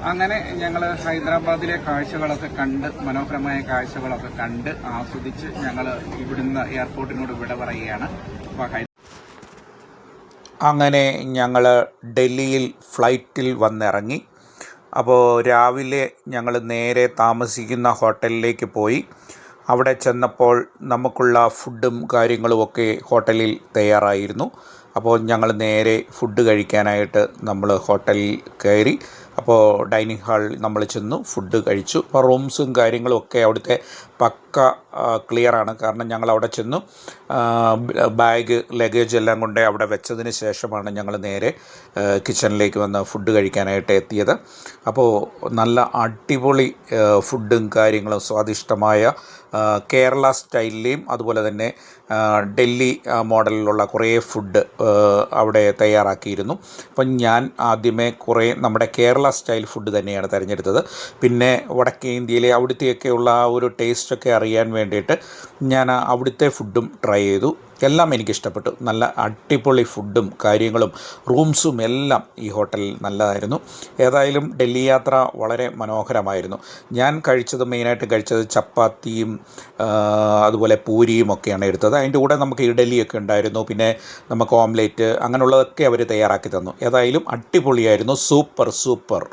അങ്ങനെ ഞങ്ങൾ ഹൈദരാബാദിലെ കാഴ്ചകളൊക്കെ കണ്ട്, മനോഹരമായ കാഴ്ചകളൊക്കെ കണ്ട് ആസ്വദിച്ച് ഞങ്ങൾ ഇവിടുന്ന് എയർപോർട്ടിനോട് വിട പറയുകയാണ്. അങ്ങനെ ഞങ്ങൾ ഡൽഹിയിൽ ഫ്ലൈറ്റിൽ വന്നിറങ്ങി. അപ്പോൾ രാവിലെ ഞങ്ങൾ നേരെ താമസിക്കുന്ന ഹോട്ടലിലേക്ക് പോയി. അവിടെ ചെന്നപ്പോൾ നമുക്കുള്ള ഫുഡും കാര്യങ്ങളുമൊക്കെ ഹോട്ടലിൽ തയ്യാറായിരുന്നു. അപ്പോൾ ഞങ്ങൾ നേരെ ഫുഡ് കഴിക്കാനായിട്ട് നമ്മൾ ഹോട്ടലിൽ കയറി. അപ്പോൾ ഡൈനിങ് ഹാളിൽ നമ്മൾ ചെന്നു, ഫുഡ് കഴിച്ചു. അപ്പോൾ റൂംസും കാര്യങ്ങളും ഒക്കെ അവിടുത്തെ പക്ക ക്ലിയറാണ്. കാരണം ഞങ്ങൾ അവിടെ ചെന്നു, ബാഗ് ലഗേജ് എല്ലാം കൊണ്ട് അവിടെ വെച്ചതിന് ശേഷമാണ് ഞങ്ങൾ നേരെ കിച്ചണിലേക്ക് വന്ന് ഫുഡ് കഴിക്കാനായിട്ട് എത്തിയത്. അപ്പോൾ നല്ല അടിപൊളി ഫുഡും കാര്യങ്ങളും, സ്വാദിഷ്ടമായ കേരള സ്റ്റൈലിലെയും അതുപോലെ തന്നെ ഡൽഹി മോഡലിലുള്ള കുറേ ഫുഡ് അവിടെ തയ്യാറാക്കിയിരുന്നു. അപ്പം ഞാൻ ആദ്യമേ കുറേ നമ്മുടെ കേരള സ്റ്റൈൽ ഫുഡ് തന്നെയാണ് തിരഞ്ഞെടുത്തത്. പിന്നെ വടക്കേ ഇന്ത്യയിലെ അവിടുത്തെയൊക്കെയുള്ള ആ ഒരു ടേസ്റ്റൊക്കെ അറിയാൻ വേണ്ടിയിട്ട് ഞാൻ അവിടുത്തെ ഫുഡും ട്രൈ ചെയ്തു. എല്ലാം എനിക്കിഷ്ടപ്പെട്ടു. നല്ല അടിപൊളി ഫുഡും കാര്യങ്ങളും റൂംസും എല്ലാം ഈ ഹോട്ടലിൽ നല്ലതായിരുന്നു. ഏതായാലും ഡൽഹി യാത്ര വളരെ മനോഹരമായിരുന്നു. ഞാൻ മെയിനായിട്ട് കഴിച്ചത് ചപ്പാത്തിയും അതുപോലെ പൂരിയും ഒക്കെയാണ് എടുത്തത്. അതിൻ്റെ കൂടെ നമുക്ക് ഇഡലിയൊക്കെ ഉണ്ടായിരുന്നു. പിന്നെ നമുക്ക് ഓംലേറ്റ് അങ്ങനെയുള്ളതൊക്കെ അവർ തയ്യാറാക്കി തന്നു. ഏതായാലും അടിപൊളിയായിരുന്നു. സൂപ്പർ.